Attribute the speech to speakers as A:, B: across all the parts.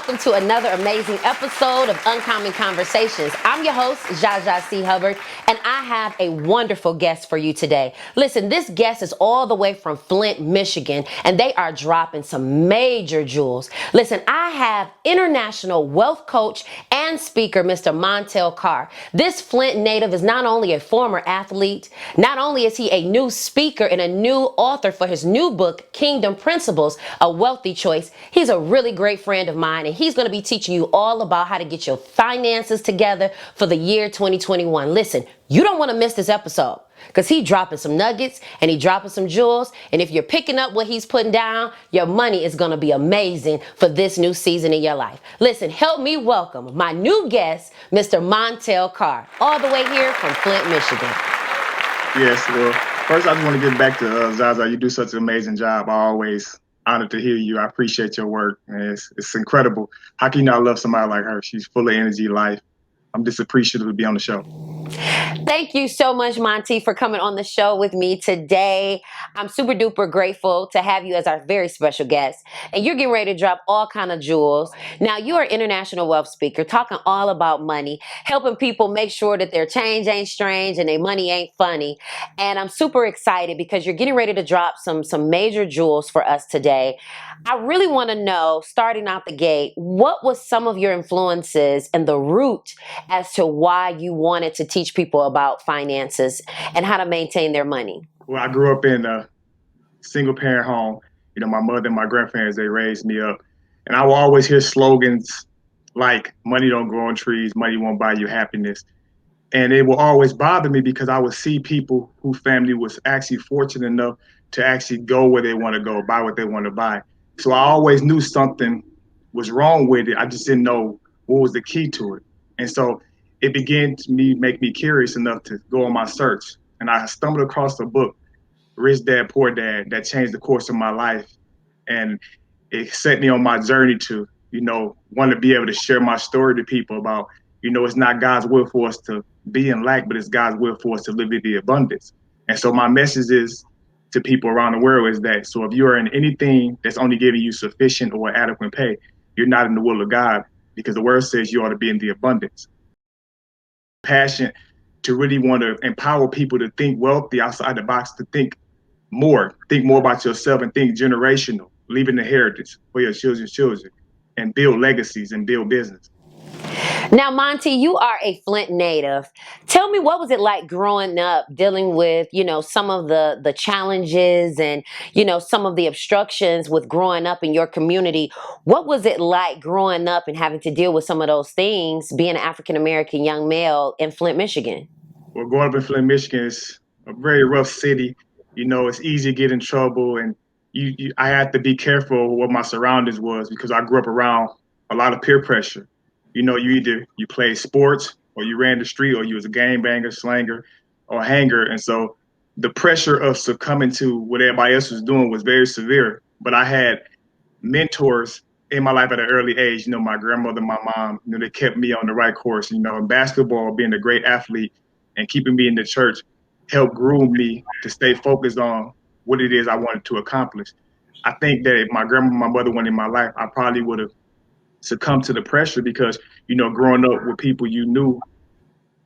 A: welcome to another amazing episode of Uncommon Conversations. I'm your host, Jaja C. Hubbard, and I have a wonderful guest for you today. Listen, this guest is all the way from Flint, Michigan, and they are dropping some major jewels. Listen, I have international wealth coach and speaker, Mr. Montel Carr. This Flint native is not only a former athlete, not only is he a new speaker and a new author for his new book, Kingdom Principles, A Wealthy Choice. He's a really great friend of mine, and he's going to be teaching you all about how to get your finances together for the year 2021. Listen, you don't want to miss this episode because he's dropping some nuggets and he's dropping some jewels. And if you're picking up what he's putting down, your money is going to be amazing for this new season in your life. Listen, help me welcome my new guest, Mr. Montel Carr, all the way here from Flint, Michigan.
B: Yes, well, first I just want to get back to Zaza. You do such an amazing job. I always honored to hear you. I appreciate your work. And it's incredible. How can you not love somebody like her? She's full of energy, life. I'm just appreciative to be on the show.
A: Thank you so much, Monty, for coming on the show with me today. I'm super duper grateful to have you as our very special guest. And you're getting ready to drop all kind of jewels. Now, you're an international wealth speaker talking all about money, helping people make sure that their change ain't strange and their money ain't funny. And I'm super excited because you're getting ready to drop some major jewels for us today. I really want to know, starting out the gate, what was some of your influences and the root as to why you wanted to teach people about finances and how to maintain their money?
B: Well, I grew up in a single parent home. You know, my mother and my grandparents, they raised me up. And I will always hear slogans like money don't grow on trees, money won't buy you happiness. And it will always bother me because I would see people whose family was actually fortunate enough to actually go where they want to go, buy what they want to buy. So I always knew something was wrong with it. I just didn't know what was the key to it. And so it began to make me curious enough to go on my search. And I stumbled across a book, Rich Dad, Poor Dad, that changed the course of my life. And it set me on my journey to, want to be able to share my story to people about, it's not God's will for us to be in lack, but it's God's will for us to live in the abundance. And so my message is to people around the world is that, so if you are in anything that's only giving you sufficient or adequate pay, you're not in the will of God, because the word says you ought to be in the abundance. Passion to really want to empower people to think wealthy outside the box, to think more about yourself and think generational, leaving the heritage for your children's children and build legacies and build business.
A: Now, Monty, you are a Flint native. Tell me, what was it like growing up, dealing with, some of the challenges and, some of the obstructions with growing up in your community? What was it like growing up and having to deal with some of those things, being an African-American young male in Flint, Michigan?
B: Well, growing up in Flint, Michigan is a very rough city. It's easy to get in trouble, and I had to be careful what my surroundings was because I grew up around a lot of peer pressure. You played sports or you ran the street or you was a gangbanger, slanger, or hanger. And so the pressure of succumbing to what everybody else was doing was very severe. But I had mentors in my life at an early age. My grandmother, my mom, they kept me on the right course. In basketball, being a great athlete and keeping me in the church helped groom me to stay focused on what it is I wanted to accomplish. I think that if my grandma, my mother weren't in my life, I probably would have succumb to the pressure because, growing up with people you knew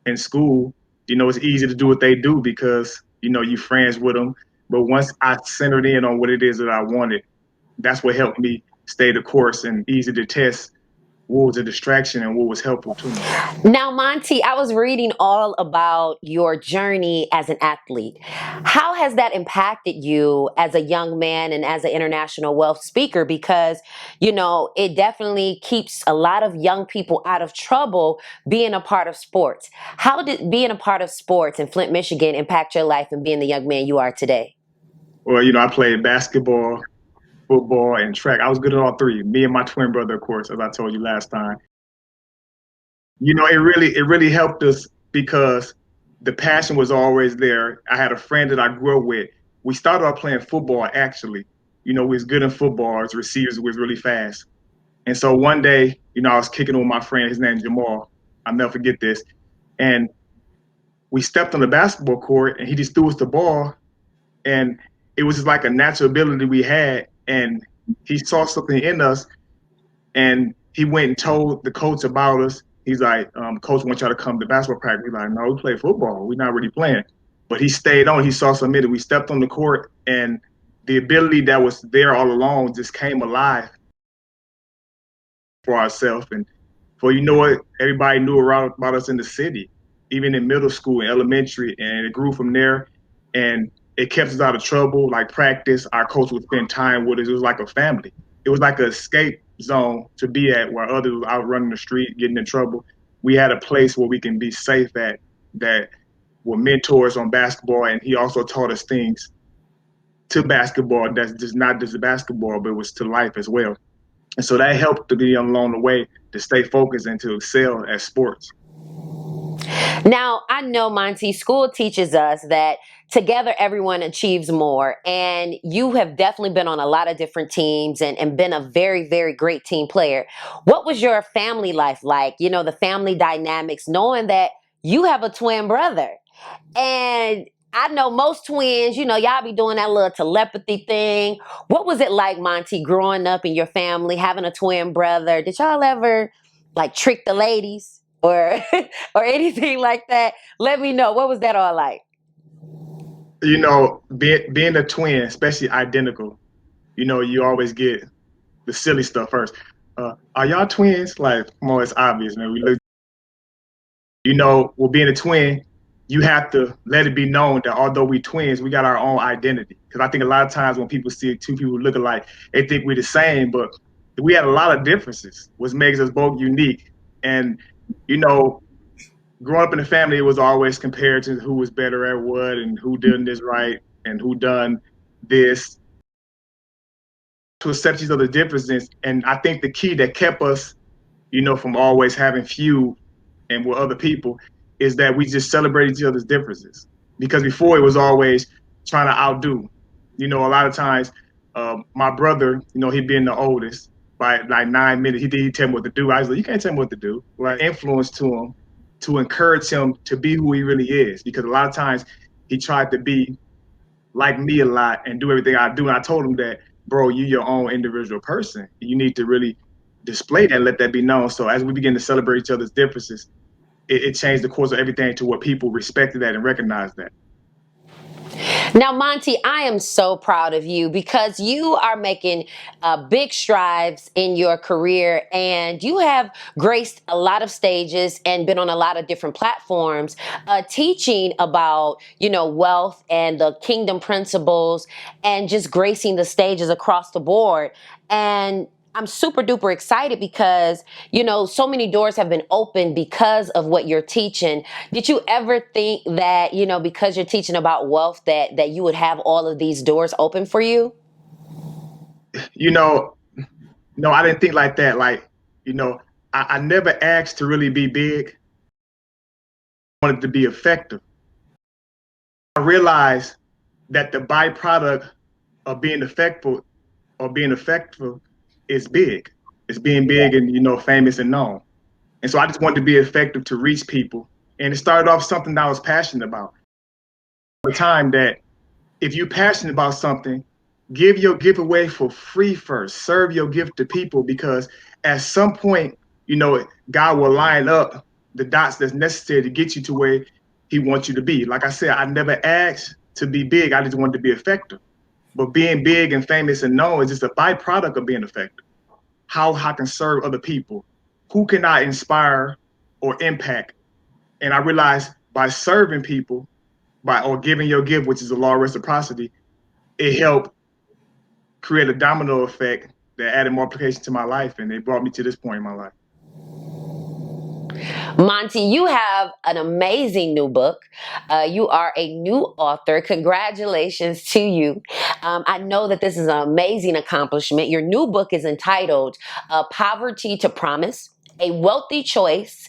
B: in school, it's easy to do what they do because, you friends with them. But once I centered in on what it is that I wanted, that's what helped me stay the course and easy to test what was a distraction and what was helpful to me.
A: Now, Monty, I was reading all about your journey as an athlete. How has that impacted you as a young man and as an international wealth speaker? Because, it definitely keeps a lot of young people out of trouble being a part of sports. How did being a part of sports in Flint, Michigan impact your life and being the young man you are today?
B: Well, I played basketball, football, and track. I was good at all three. Me and my twin brother, of course, as I told you last time. It really helped us because the passion was always there. I had a friend that I grew up with. We started off playing football, actually. We was good in football. As receivers was really fast. And so one day, I was kicking with my friend. His name's Jamal. I'll never forget this. And we stepped on the basketball court, and he just threw us the ball. And it was just like a natural ability we had. And he saw something in us, and he went and told the coach about us. He's like, coach wants y'all to come to basketball practice. We're like, no, we play football. We're not really playing. But he stayed on. He saw something. We stepped on the court, and the ability that was there all along just came alive for ourselves. And for you know what, everybody knew around about us in the city, even in middle school and elementary, and it grew from there. And it kept us out of trouble. Like practice, our coach would spend time with us. It was like a family. It was like an escape zone to be at where others were out running the street, getting in trouble. We had a place where we can be safe at that were mentors on basketball, and he also taught us things to basketball that's just not just basketball, but it was to life as well. And so that helped to be along the way to stay focused and to excel at sports.
A: Now, I know, Monty, school teaches us that together everyone achieves more. And you have definitely been on a lot of different teams and been a very, very great team player. What was your family life like? You know, the family dynamics, knowing that you have a twin brother. And I know most twins, you know, y'all be doing that little telepathy thing. What was it like, Monty, growing up in your family, having a twin brother? Did y'all ever like trick the ladies or or anything like that? Let me know. What was that all like?
B: You know, being a twin, especially identical, you know, you always get the silly stuff first. Are y'all twins? Like, come on, it's obvious, man. We look, you know, well, being a twin, you have to let it be known that although we twins, we got our own identity. Because I think a lot of times when people see two people look alike, they think we're the same, but we had a lot of differences, which makes us both unique. And, you know, growing up in the family, it was always compared to who was better at what and who did this right and who done this to accept each other's differences. And I think the key that kept us, you know, from always having feud and with other people is that we just celebrate each other's differences. Because before it was always trying to outdo. You know, a lot of times, my brother, you know, he being the oldest by like 9 minutes, he'd tell me what to do. I was like, you can't tell me what to do. Like influence to him to encourage him to be who he really is. Because a lot of times he tried to be like me a lot and do everything I do. And I told him that, bro, you your own individual person. You need to really display that and let that be known. So as we begin to celebrate each other's differences, it changed the course of everything to where people respected that and recognized that.
A: Now, Monty, I am so proud of you because you are making big strides in your career and you have graced a lot of stages and been on a lot of different platforms teaching about, you know, wealth and the kingdom principles and just gracing the stages across the board. And I'm super duper excited because, you know, so many doors have been opened because of what you're teaching. Did you ever think that, you know, because you're teaching about wealth that you would have all of these doors open for you?
B: You know, no, I didn't think like that. Like, you know, I never asked to really be big. I wanted to be effective. I realized that the byproduct of being effective or being effective is big. It's being big and, you know, famous and known. And so I just wanted to be effective to reach people. And it started off something that I was passionate about. The time that if you're passionate about something, give your gift away for free first. Serve your gift to people because at some point, you know, God will line up the dots that's necessary to get you to where He wants you to be. Like I said, I never asked to be big. I just wanted to be effective. But being big and famous and known is just a byproduct of being effective. How I can serve other people. Who can I inspire or impact? And I realized by serving people, by or giving your gift, which is the law of reciprocity, it helped create a domino effect that added multiplication to my life, and it brought me to this point in my life.
A: Monty, you have an amazing new book. You are a new author. Congratulations to you. I know that this is an amazing accomplishment. Your new book is entitled Poverty to Promise, A Wealthy Choice,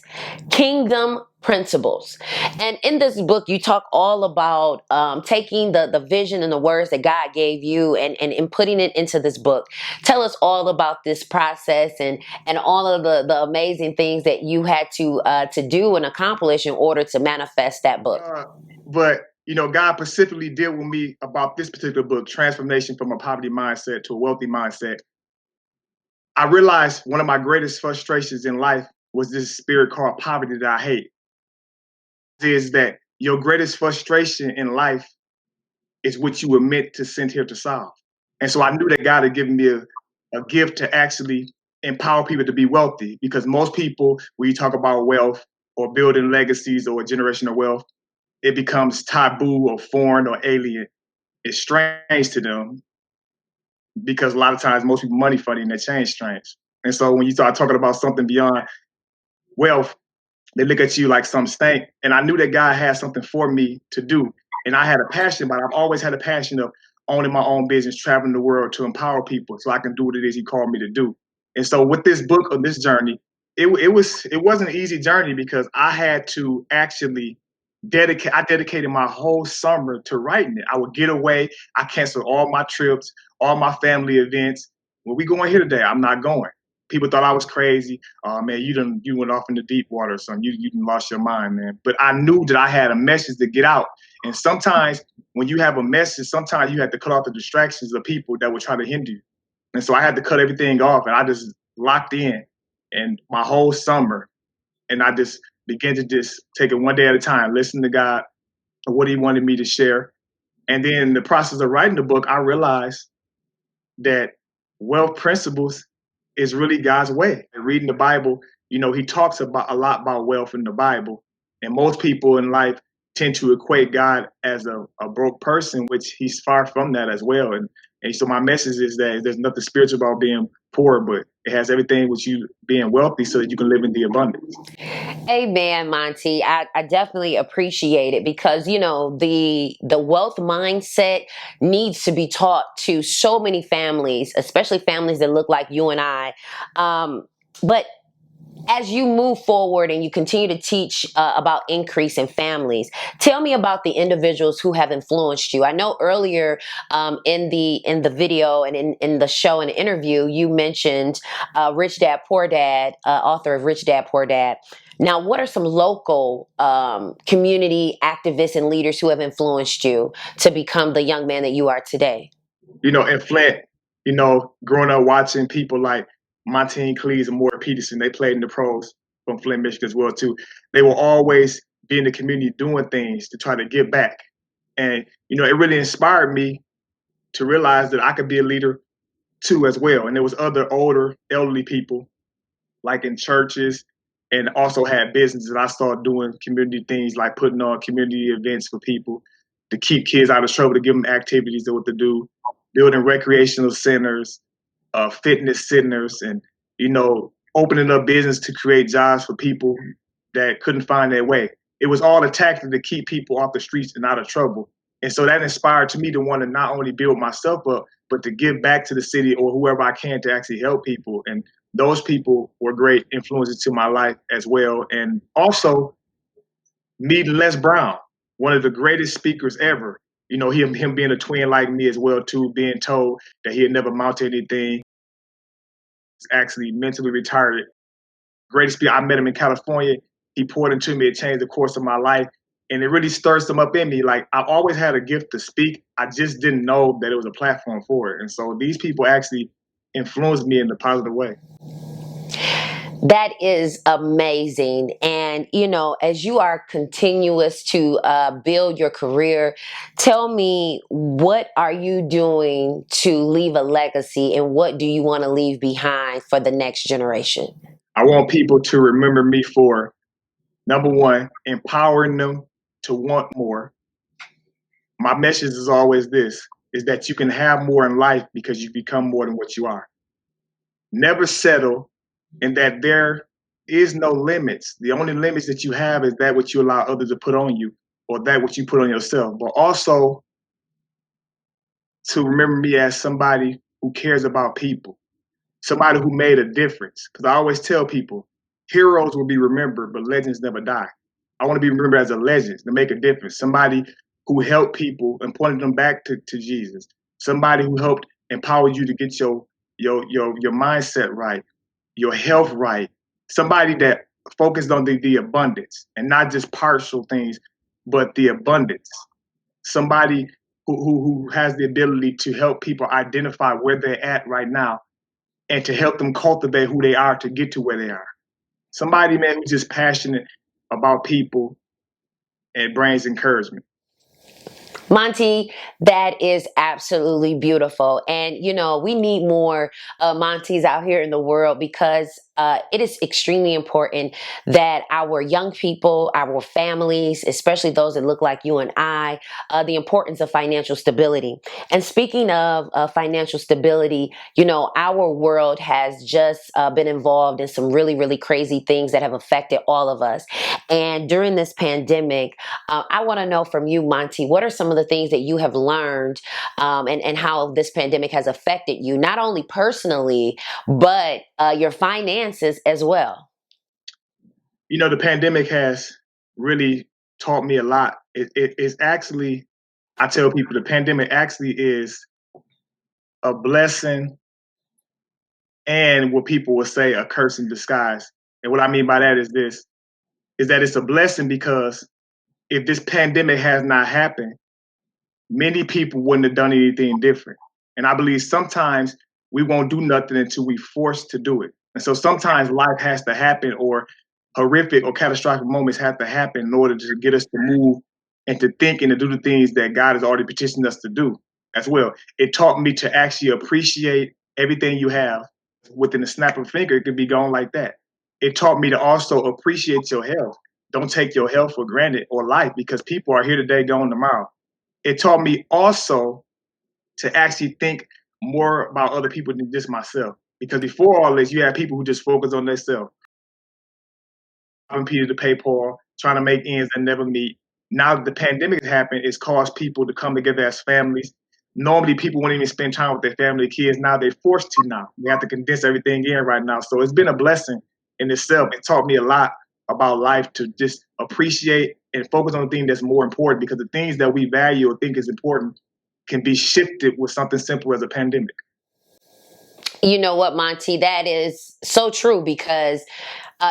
A: Kingdom Principles. And in this book, you talk all about taking the vision and the words that God gave you and putting it into this book. Tell us all about this process and all of the amazing things that you had to do and accomplish in order to manifest that book.
B: But you know, God specifically dealt with me about this particular book, transformation from a poverty mindset to a wealthy mindset. I realized one of my greatest frustrations in life was this spirit called poverty that I hate. Is that your greatest frustration in life is what you were meant to send here to solve. And so I knew that God had given me a gift to actually empower people to be wealthy, because most people, when you talk about wealth or building legacies or generational wealth, it becomes taboo or foreign or alien. It's strange to them because a lot of times most people money funny and they change strange. And so when you start talking about something beyond wealth, they look at you like some stank. And I knew that God had something for me to do. And I had a passion, but I've always had a passion of owning my own business, traveling the world to empower people so I can do what it is He called me to do. And so with this book, on this journey, it wasn't an easy journey because I had to actually dedicated my whole summer to writing it. I would get away, I canceled all my trips, all my family events. When we going here today, I'm not going. People thought I was crazy. Oh man, you went off in the deep water or something. You lost your mind, man. But I knew that I had a message to get out. And sometimes when you have a message, sometimes you have to cut off the distractions of people that would try to hinder you. And so I had to cut everything off, and I just locked in. And my whole summer, and I just began to just take it one day at a time, listen to God, what He wanted me to share. And then in the process of writing the book, I realized that wealth principles is really God's way. And reading the Bible, He talks about a lot about wealth in the Bible. And most people in life tend to equate God as a broke person, which He's far from that as well. And so my message is that there's nothing spiritual about being poor, but it has everything with you being wealthy so that you can live in the abundance.
A: Amen, Monty. I definitely appreciate it because the wealth mindset needs to be taught to so many families, especially families that look like you and I. But as you move forward and you continue to teach about increase in families, tell me about the individuals who have influenced you. I know earlier in the video and in the show and the interview, you mentioned Rich Dad Poor Dad, author of Rich Dad Poor Dad. Now, what are some local community activists and leaders who have influenced you to become the young man that you are today?
B: In Flint, growing up watching people like Montel Cleese and Mort Peterson, they played in the pros from Flint, Michigan as well too. They will always be in the community doing things to try to give back. And, it really inspired me to realize that I could be a leader too as well. And there was other older, elderly people like in churches and also had businesses. I started doing community things like putting on community events for people to keep kids out of trouble, to give them activities of what to do, building recreational centers, fitness centers, and opening up business to create jobs for people that couldn't find their way. It was all a tactic to keep people off the streets and out of trouble. And so that inspired to me to want to not only build myself up, but to give back to the city or whoever I can to actually help people. And those people were great influences to my life as well. And also meeting Les Brown, one of the greatest speakers ever. Him being a twin like me as well too, being told that he had never mounted anything, actually mentally retired. Greatest speaker. I met him in California. He poured into me. It changed the course of my life. And it really stirs them up in me. Like, I've always had a gift to speak. I just didn't know that it was a platform for it. And so these people actually influenced me in a positive way.
A: That is amazing. And, as you are continuous to build your career, tell me, what are you doing to leave a legacy and what do you want to leave behind for the next generation?
B: I want people to remember me for, number one, empowering them to want more. My message is always this, is that you can have more in life because you become more than what you are. Never settle, and that there is no limits. The only limits that you have is that what you allow others to put on you or that what you put on yourself. But also to remember me as somebody who cares about people, somebody who made a difference. Because I always tell people, heroes will be remembered, but legends never die. I want to be remembered as a legend to make a difference. Somebody who helped people and pointed them back to Jesus. Somebody who helped empower you to get your mindset right, your health right. Somebody that focused on the abundance and not just partial things, but the abundance. Somebody who has the ability to help people identify where they're at right now and to help them cultivate who they are to get to where they are. Somebody, man, who's just passionate about people and brings encouragement.
A: Monty, that is absolutely beautiful. And, we need more Monties out here in the world because it is extremely important that our young people, our families, especially those that look like you and I, the importance of financial stability. And speaking of financial stability, our world has just been involved in some really, really crazy things that have affected all of us. And during this pandemic, I want to know from you, Monty, what are some of the things that you have learned and how this pandemic has affected you, not only personally, but your finances as well?
B: The pandemic has really taught me a lot. It's actually, I tell people, the pandemic actually is a blessing and what people will say a curse in disguise. And what I mean by that is this, is that it's a blessing because if this pandemic has not happened, many people wouldn't have done anything different. And I believe sometimes we won't do nothing until we forced to do it. And so sometimes life has to happen or horrific or catastrophic moments have to happen in order to get us to move and to think and to do the things that God has already petitioned us to do as well. It taught me to actually appreciate everything you have within a snap of a finger. It could be gone like that. It taught me to also appreciate your health. Don't take your health for granted or life because people are here today, gone tomorrow. It taught me also to actually think more about other people than just myself. Because before all this, you had people who just focus on themselves. I'm Peter to pay Paul, trying to make ends that never meet. Now that the pandemic has happened, it's caused people to come together as families. Normally, people won't even spend time with their family, kids. Now they're forced to now. They have to condense everything in right now. So it's been a blessing in itself. It taught me a lot about life to just appreciate and focus on the thing that's more important because the things that we value or think is important can be shifted with something simple as a pandemic.
A: You know what, Monty? That is so true because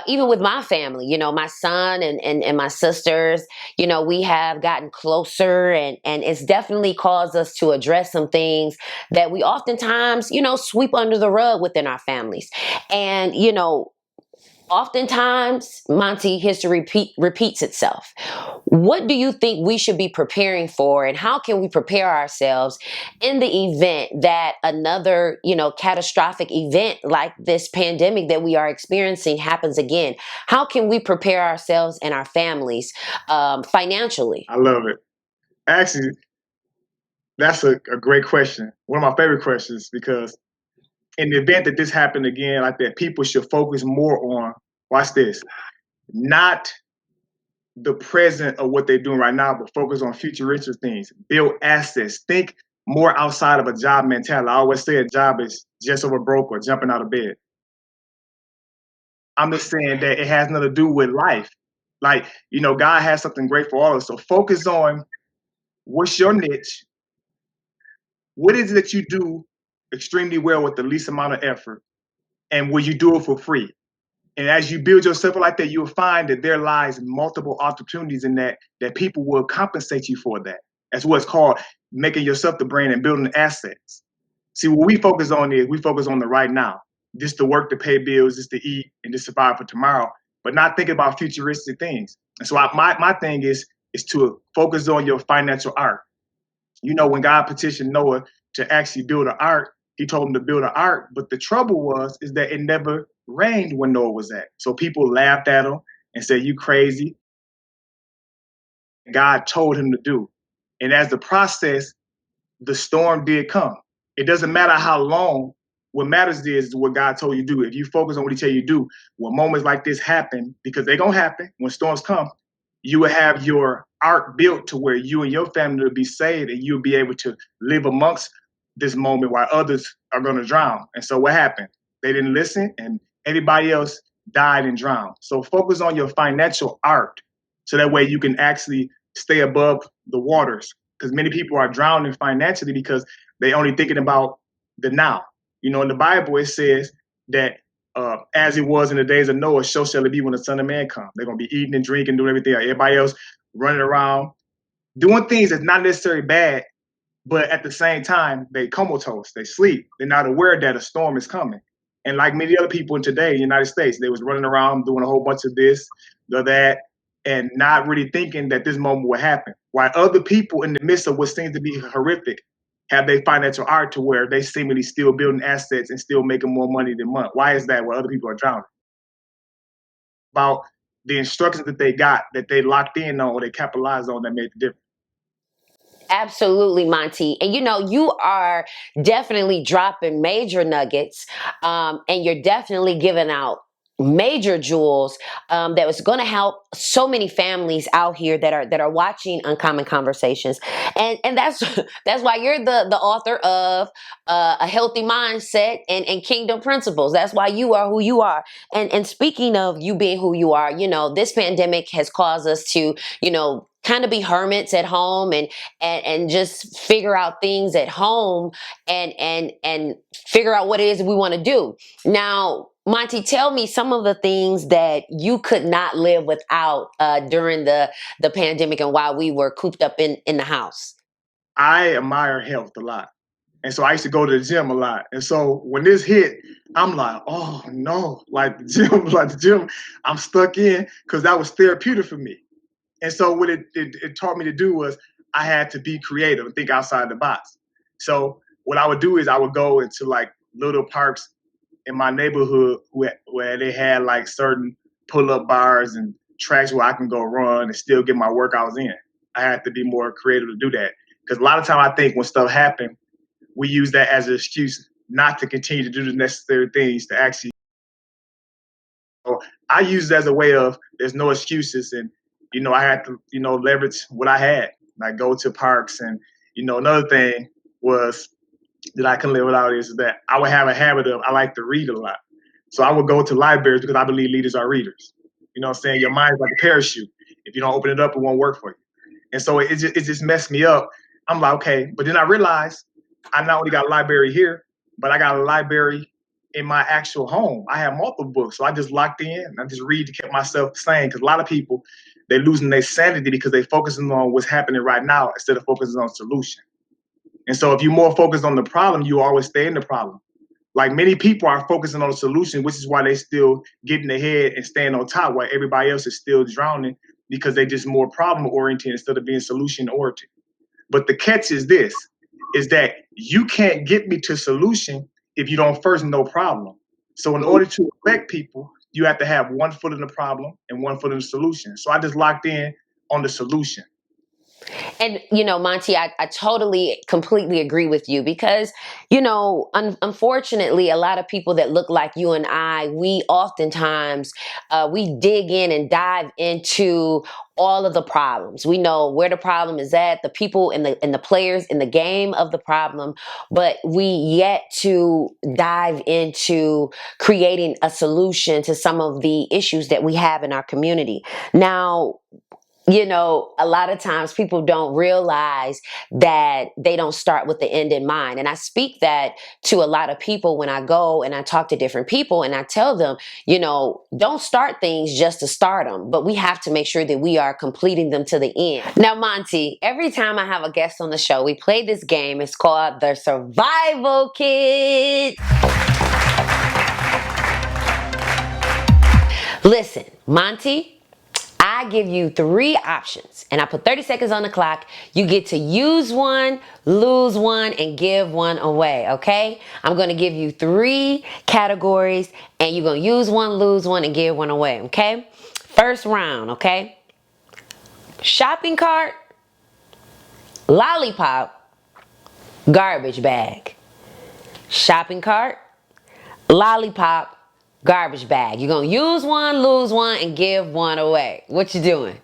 A: even with my family, my son and my sisters, we have gotten closer and it's definitely caused us to address some things that we oftentimes, sweep under the rug within our families. And, oftentimes, Monty, history repeats itself. What do you think we should be preparing for, and how can we prepare ourselves in the event that another, catastrophic event like this pandemic that we are experiencing happens again? How can we prepare ourselves and our families financially?
B: I love it. Actually, that's a great question. One of my favorite questions because in the event that this happened again like that, people should focus more on, watch this, not the present of what they're doing right now, but focus on futuristic things, build assets, think more outside of a job mentality. I always say a job is just over broke or jumping out of bed. I'm just saying that it has nothing to do with life. Like, God has something great for all of us. So focus on what's your niche, what is it that you do extremely well with the least amount of effort, and will you do it for free? And as you build yourself like that, you'll find that there lies multiple opportunities in that people will compensate you for that. That's what's called making yourself the brand and building assets. See, what we focus on is we focus on the right now. Just to work to pay bills, just to eat, and to survive for tomorrow, but not thinking about futuristic things. And so my thing is to focus on your financial ark. When God petitioned Noah to actually build an ark, he told him to build an ark, but the trouble is that it never rained when Noah was at. So people laughed at him and said, "You crazy." God told him to do. And as the process, the storm did come. It doesn't matter how long. What matters is what God told you to do. If you focus on what he tell you to do, when moments like this happen, because they're going to happen, when storms come, you will have your ark built to where you and your family will be saved and you'll be able to live amongst this moment while others are going to drown. And so what happened? They didn't listen and everybody else died and drowned. So focus on your financial ark so that way you can actually stay above the waters because many people are drowning financially because they only thinking about the now. In the Bible, it says that as it was in the days of Noah, so shall it be when the Son of Man comes. They're going to be eating and drinking, doing everything. Everybody else running around, doing things that's not necessarily bad, but at the same time, they comatose. They sleep. They're not aware that a storm is coming. And like many other people in today, in the United States, they was running around doing a whole bunch of this, that, and not really thinking that this moment would happen. While other people in the midst of what seems to be horrific have their financial art to where they seemingly still building assets and still making more money than money. Why is that? Where other people are drowning? About the instructions that they got, that they locked in on or they capitalized on, that made the difference.
A: Absolutely, Monty. And you are definitely dropping major nuggets, and you're definitely giving out major jewels that was going to help so many families out here that are watching Uncommon Conversations, and that's that's why you're the author of A Healthy Mindset and Kingdom Principles. That's why you are who you are. And speaking of you being who you are, this pandemic has caused us to kind of be hermits at home and just figure out things at home and figure out what it is we want to do. Now, Monty, tell me some of the things that you could not live without during the pandemic and while we were cooped up in the house.
B: I admire health a lot. And so I used to go to the gym a lot. And so when this hit, I'm like, oh no, like the gym, I'm stuck in, because that was therapeutic for me. And so what it taught me to do was I had to be creative and think outside the box. So what I would do is I would go into like little parks in my neighborhood where they had like certain pull-up bars and tracks where I can go run and still get my workouts in. I had to be more creative to do that. Because a lot of time I think when stuff happened, we use that as an excuse not to continue to do the necessary things to actually. So I use it as a way of there's no excuses, and I had to leverage what I had, like go to parks, and another thing was that I couldn't live without is that I would have a habit of I like to read a lot, so I would go to libraries because I believe leaders are readers. You know what I'm saying? Your mind's like a parachute. If you don't open it up, it won't work for you. And so it just messed me up. I'm like, okay, but then I realized I not only got a library here, but I got a library in my actual home. I have multiple books, so I just locked in. And I just read to keep myself sane. Because a lot of people, they're losing their sanity because they're focusing on what's happening right now instead of focusing on solution. And so if you're more focused on the problem, you always stay in the problem. Like many people are focusing on the solution, which is why they still getting ahead and staying on top, while everybody else is still drowning because they just more problem oriented instead of being solution oriented. But the catch is this, is that you can't get me to solution if you don't first know problem. So in order to affect people, you have to have one foot in the problem and one foot in the solution. So I just locked in on the solution.
A: And, Monty, I totally, completely agree with you because, unfortunately, a lot of people that look like you and I, we oftentimes, we dig in and dive into all of the problems. We know where the problem is at, the people and the players in the game of the problem, but we yet to dive into creating a solution to some of the issues that we have in our community. Now, a lot of times people don't realize that they don't start with the end in mind. And I speak that to a lot of people when I go and I talk to different people and I tell them, don't start things just to start them, but we have to make sure that we are completing them to the end. Now, Monty, every time I have a guest on the show, we play this game. It's called the Survival Kit. Listen, Monty, I give you 3 options and I put 30 seconds on the clock. You get to use one, lose one, and give one away, okay? I'm going to give you 3 categories and you're going to use one, lose one, and give one away, okay? First round, okay? Shopping cart, lollipop, garbage bag. Shopping cart, lollipop, garbage bag. You're going to use one, lose one, and give one away. What you doing?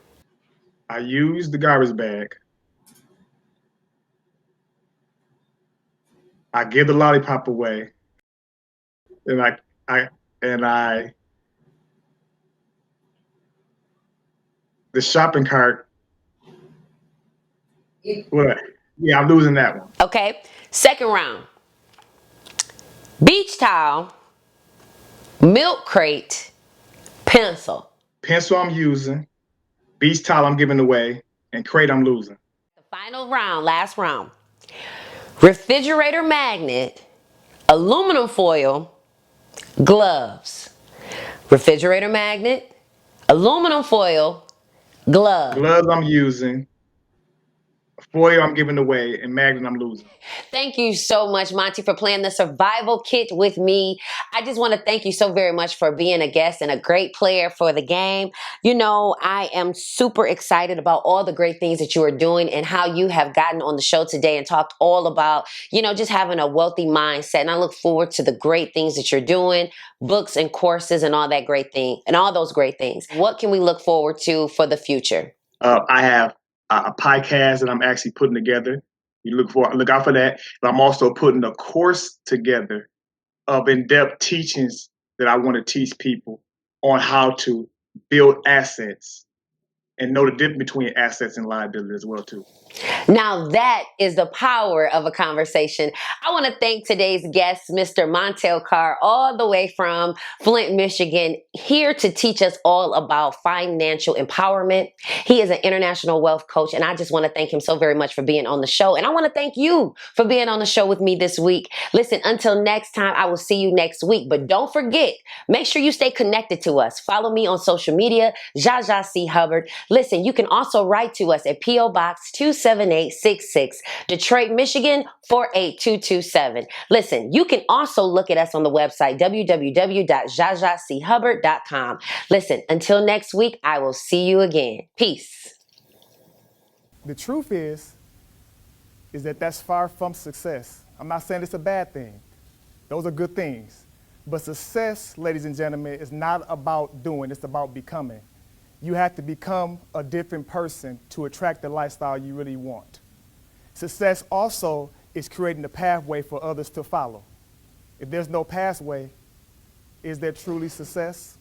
B: I use the garbage bag. I give the lollipop away. And I the shopping cart. What? Yeah, I'm losing that one.
A: Okay. Second round. Beach towel, milk crate, pencil.
B: Pencil I'm using. Beach towel I'm giving away. And crate I'm losing.
A: The final round, last round. Refrigerator magnet, aluminum foil, gloves, refrigerator magnet, aluminum foil, glove.
B: Gloves I'm using, foil I'm giving away, and magnet I'm losing.
A: Thank you so much, Monty, for playing the survival kit with me. I just want to thank you so very much for being a guest and a great player for the game. You know, I am super excited about all the great things that you are doing and how you have gotten on the show today and talked all about, you know, just having a wealthy mindset. And I look forward to the great things that you're doing, books and courses and all that great thing and all those great things. What can we look forward to for the future?
B: I have a podcast that I'm actually putting together. You look out for that. But I'm also putting a course together of in-depth teachings that I want to teach people on how to build assets and know the difference between assets and liability as well too.
A: Now that is the power of a conversation. I want to thank today's guest, Mr. Montel Carr, all the way from Flint, Michigan, here to teach us all about financial empowerment. He is an international wealth coach, and I just want to thank him so very much for being on the show. And I want to thank you for being on the show with me this week. Listen, until next time, I will see you next week. But don't forget, make sure you stay connected to us. Follow me on social media, Jaja C. Hubbard. Listen, you can also write to us at P.O. Box 27866, Detroit, Michigan 48227. Listen, you can also look at us on the website www.jajachhubbard.com. Listen, until next week, I will see you again. Peace.
C: The truth is that that's far from success. I'm not saying it's a bad thing. Those are good things. But success, ladies and gentlemen, is not about doing, it's about becoming. You have to become a different person to attract the lifestyle you really want. Success also is creating the pathway for others to follow. If there's no pathway, is there truly success?